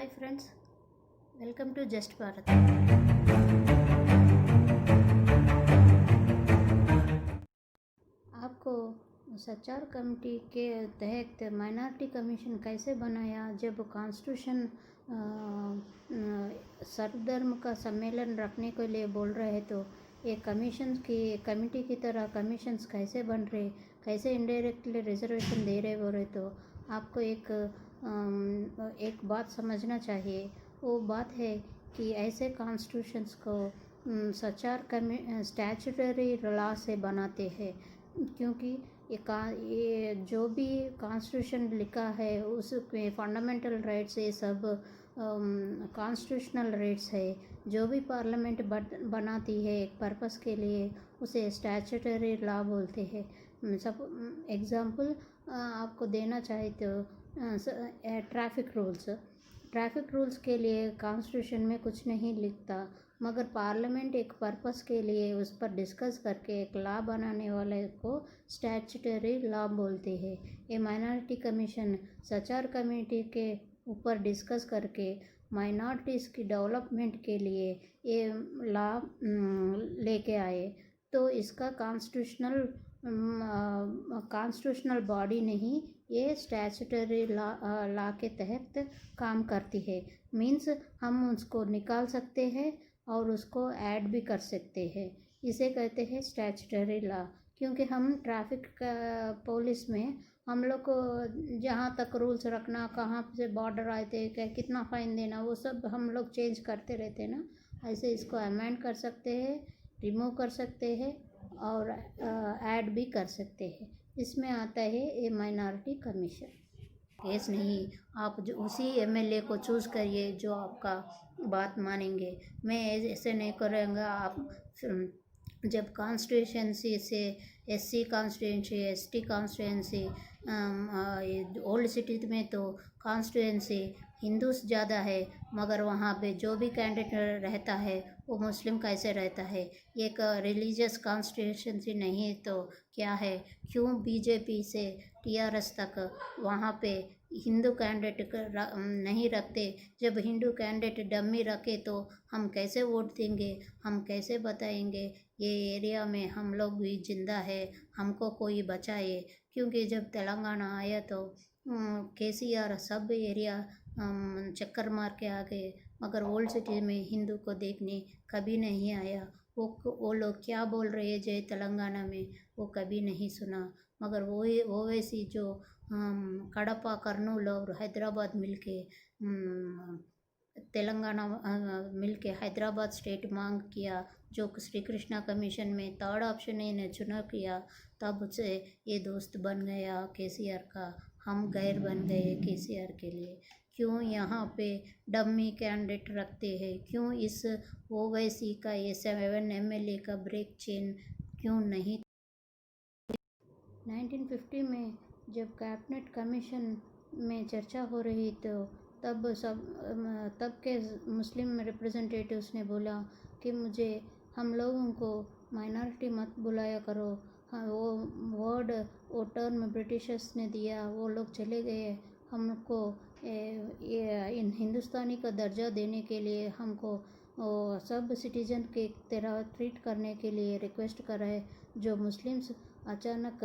Hi friends, welcome to just Bharat. आपको सचार committee के तहत माइनॉरिटी कमीशन कैसे बनाया जब कॉन्स्टिट्यूशन सर्वधर्म का सम्मेलन रखने के लिए बोल रहे हैं, तो एक कमेटी की तरह कमीशंस कैसे बन रहे, कैसे इनडायरेक्टली रिजर्वेशन दे रहे बोल रहे, तो आपको एक बात समझना चाहिए। वो बात है कि ऐसे कॉन्स्टिट्यूशंस को सचार स्टैट्यूटरी लॉ से बनाते हैं, क्योंकि ये जो भी कॉन्स्टिट्यूशन लिखा है उसके फंडामेंटल राइट्स ये सब कॉन्स्टिट्यूशनल राइट्स है। जो भी पार्लियामेंट बनाती है एक पर्पस के लिए उसे स्टैट्यूटरी लॉ बोलते हैं। सब एग्जांपल आपको देना चाहे तो ट्रैफिक रूल्स के लिए कॉन्स्टिट्यूशन में कुछ नहीं लिखता, मगर पार्लियामेंट एक पर्पस के लिए उस पर डिस्कस करके एक लॉ बनाने वाले को स्टैट्यूटरी लॉ बोलते हैं। ये माइनॉरिटी कमीशन सचार कमेटी के ऊपर डिस्कस करके माइनॉरिटीज़ की डेवलपमेंट के लिए ये लॉ लेके आए। तो इसका कॉन्स्टिट्यूशनल बॉडी नहीं, ये स्टैट्यूटरी लॉ के तहत काम करती है। मीन्स हम उसको निकाल सकते हैं और उसको ऐड भी कर सकते हैं। इसे कहते हैं स्टैट्यूटरी लॉ। क्योंकि हम ट्रैफिक पुलिस में हम लोग को जहाँ तक रूल्स रखना, कहाँ से बॉर्डर आए थे, कितना फ़ाइन देना, वो सब हम लोग चेंज करते रहते हैं ना। ऐसे इसको अमेंड कर सकते हैं, रिमूव कर सकते हैं और ऐड भी कर सकते हैं। इसमें आता है ये माइनॉरिटी कमीशन। केस नहीं, आप जो उसी एमएलए को चूज़ करिए जो आपका बात मानेंगे। मैं ऐसे नहीं करूँगा। आप जब कॉन्स्टिट्यूशंसी से SC constituency, ST constituency, old city में तो कॉन्स्टिट्यूंसी हिंदूस ज़्यादा है, मगर वहाँ पे जो भी कैंडिडेट रहता है वो मुस्लिम कैसे रहता है। एक रिलीजियस कॉन्स्टिट्यूंसी नहीं तो क्या है? क्यों बीजेपी से टीआरएस तक वहाँ पे हिंदू कैंडिडेट नहीं रखते? जब हिंदू कैंडिडेट डमी रखे तो हम कैसे वोट देंगे? हम कैसे बताएंगे ये एरिया में हम लोग भी जिंदा है, हमको कोई बचाए? क्योंकि जब तेलंगाना आया तो केसीआर सब एरिया चक्कर मार के आ गए, मगर ओल्ड सिटी में हिंदू को देखने कभी नहीं आया। वो लोग क्या बोल रहे हैं जय तेलंगाना में, वो कभी नहीं सुना। मगर वो वैसी जो कड़पा, कर्नूल और हैदराबाद मिलके तेलंगाना मिलके हैदराबाद स्टेट मांग किया, जो श्री कृष्णा कमीशन में थर्ड ऑप्शन इन्हें चुना किया, तब से ये दोस्त बन गया केसीआर का। हम गैर बन गए केसीआर के लिए। क्यों यहाँ पे डम्मी कैंडिडेट रखते हैं? क्यों इस ओवैसी का ये 7 एमएलए का ब्रेक चेन क्यों नहीं? 1950 में जब कैबिनेट कमीशन में चर्चा हो रही तो तब के मुस्लिम रिप्रेजेंटेटिव्स ने बोला कि हम लोगों को माइनॉरिटी मत बुलाया करो। हाँ, वो टर्म ब्रिटिशर्स ने दिया, वो लोग चले गए। हमको इन हिंदुस्तानी का दर्जा देने के लिए हमको सब सिटीजन के तरह ट्रीट करने के लिए रिक्वेस्ट कर रहे। जो मुस्लिम्स अचानक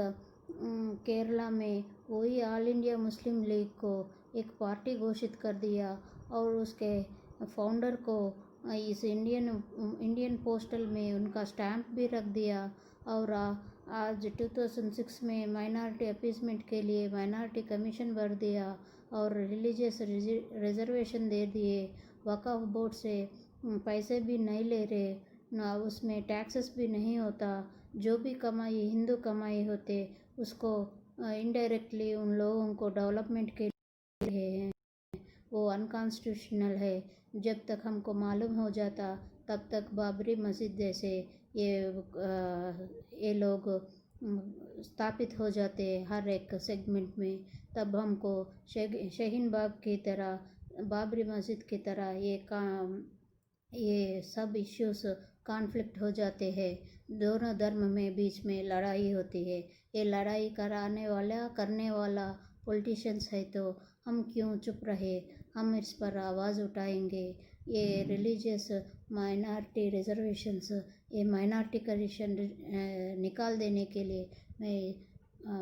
केरला में वही ऑल इंडिया मुस्लिम लीग को एक पार्टी घोषित कर दिया और उसके फाउंडर को इस इंडियन पोस्टल में उनका स्टैंप भी रख दिया। और आज 2006 में माइनॉरिटी अपीसमेंट के लिए माइनॉरिटी कमीशन भर दिया और रिलीजियस रिजर्वेशन दे दिए। वक्फ बोर्ड से पैसे भी नहीं ले रहे ना, उसमें टैक्सेस भी नहीं होता। जो भी कमाई हिंदू कमाई होते उसको इनडायरेक्टली उन लोगों को डेवलपमेंट के लिए है, वो अनकॉन्स्टिट्यूशनल है। जब तक हमको मालूम हो जाता तब तक बाबरी मस्जिद जैसे ये लोग स्थापित हो जाते हर एक सेगमेंट में। तब हमको शाहीन बाग की तरह, बाबरी मस्जिद की तरह ये सब इश्यूज कॉन्फ्लिक्ट हो जाते हैं। दोनों धर्म में बीच में लड़ाई होती है। ये लड़ाई करने वाला पॉलिटिशियंस है तो हम क्यों चुप रहे? हम इस पर आवाज़ उठाएंगे। ये रिलीजियस माइनॉरिटी रिजर्वेशंस, ये माइनॉरिटी कमीशन निकाल देने के लिए मैं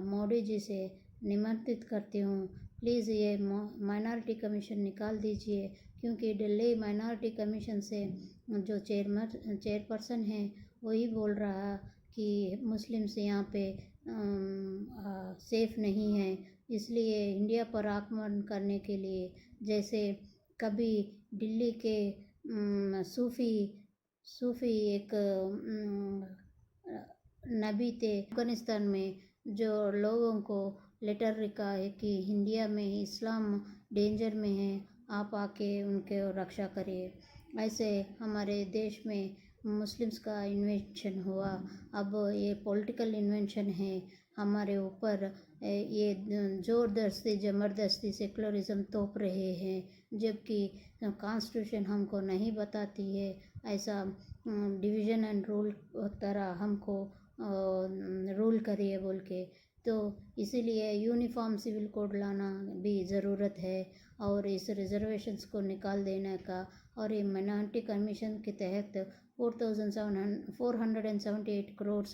मोदी जी से निमंत्रित करती हूँ। प्लीज़ ये माइनॉरिटी कमीशन निकाल दीजिए, क्योंकि दिल्ली माइनॉरिटी कमीशन से जो चेयरपर्सन है वही बोल रहा कि मुस्लिम्स यहाँ पे सेफ़ नहीं है। इसलिए इंडिया पर आक्रमण करने के लिए, जैसे कभी दिल्ली के सूफ़ी एक नबी थे अफ़गानिस्तान में, जो लोगों को लेटर लिखा है कि इंडिया में इस्लाम डेंजर में है, आप आके उनके रक्षा करिए। ऐसे हमारे देश में मुस्लिम्स का इन्वेंशन हुआ। अब ये पॉलिटिकल इन्वेंशन है हमारे ऊपर। ये ज़बरदस्ती ज़बरदस्ती सेकुलरिज्म थोप रहे हैं, जबकि कॉन्स्टिट्यूशन हमको नहीं बताती है ऐसा डिवीज़न एंड रूल तरह हमको रूल करिए बोल के। तो इसीलिए यूनिफॉर्म सिविल कोड लाना भी ज़रूरत है, और इस रिजर्वेशंस को निकाल देने का, और ये माइनॉरिटी कमीशन के तहत 478 करोड़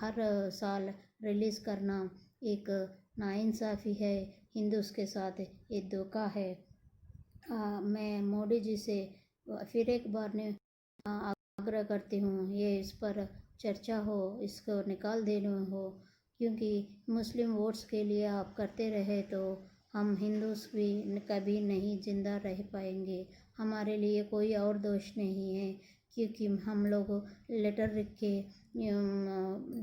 हर साल रिलीज़ करना एक नाइंसाफ़ी है। हिंदूज़ के साथ ये धोखा है। मैं मोदी जी से फिर एक बार ने आग्रह करती हूँ, ये इस पर चर्चा हो, इसको निकाल देना हो, क्योंकि मुस्लिम वोट्स के लिए आप करते रहे तो हम हिंदूज़ भी कभी नहीं ज़िंदा रह पाएंगे। हमारे लिए कोई और दोष नहीं है, क्योंकि हम लोग लेटर लिख के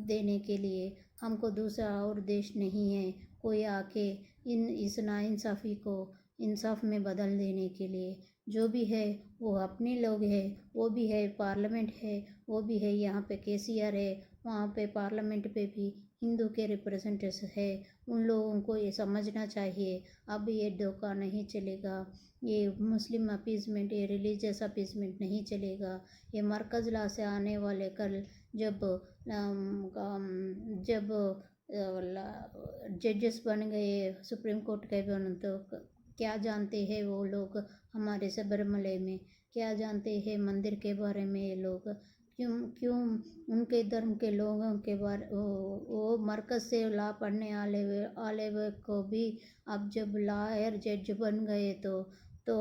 देने के लिए हमको दूसरा और देश नहीं है कोई आके इस नाइंसाफ़ी को इंसाफ में बदल देने के लिए। जो भी है वो अपने लोग हैं, वो भी है पार्लियामेंट है, वो भी है यहाँ पे केसीआर है, वहाँ पे पार्लियामेंट पे भी हिंदू के रिप्रेजेंटेटिव्स है। उन लोगों को ये समझना चाहिए, अब ये धोखा नहीं चलेगा। ये मुस्लिम अपीज़मेंट, ये रिलीजियस अपीज़मेंट नहीं चलेगा। ये मरकज़ ला से आने वाले कल जब जजेस बन गए सुप्रीम कोर्ट के बन, तो क्या जानते हैं वो लोग हमारे सबरमले में, क्या जानते हैं मंदिर के बारे में। ये लोग क्यों उनके धर्म के लोगों के बारे वो मरकज़ से ला पढ़ने आले को भी अब जब लॉयर जज बन गए तो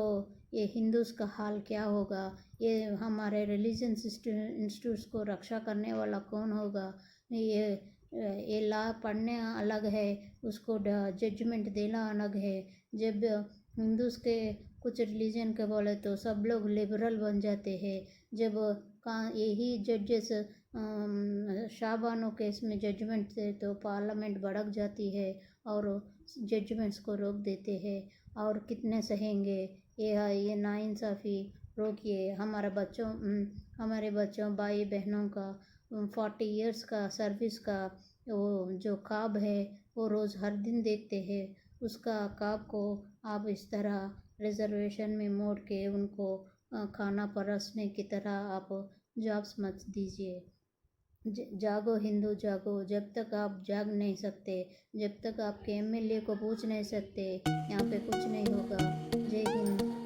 ये हिंदूज़ का हाल क्या होगा। ये हमारे रिलीजियस इंस्टीट्यूट्स को रक्षा करने वाला कौन होगा। ये लॉ पढ़ने अलग है, उसको जजमेंट देना अलग है। जब हिंदूज़ के कुछ रिलीजन के बोले तो सब लोग लिबरल बन जाते हैं। जब यही जजेस शाहबानो केस में जजमेंट दे तो पार्लियामेंट भड़क जाती है और जजमेंट्स को रोक देते हैं। और कितने सहेंगे ये नाइंसाफ़ी। रोकिए। हमारे बच्चों भाई बहनों का 40 इयर्स का सर्विस का वो जो ख्वाब है वो रोज़ हर दिन देखते हैं। उसका ख्वाब को आप इस तरह रिजर्वेशन में मोड़ के उनको खाना परसने की तरह आप जॉब्स मत दीजिए। जागो हिंदू जागो। जब तक आप जाग नहीं सकते, जब तक आपके एमएलए को पूछ नहीं सकते, यहाँ पे कुछ नहीं होगा। जय हिंद।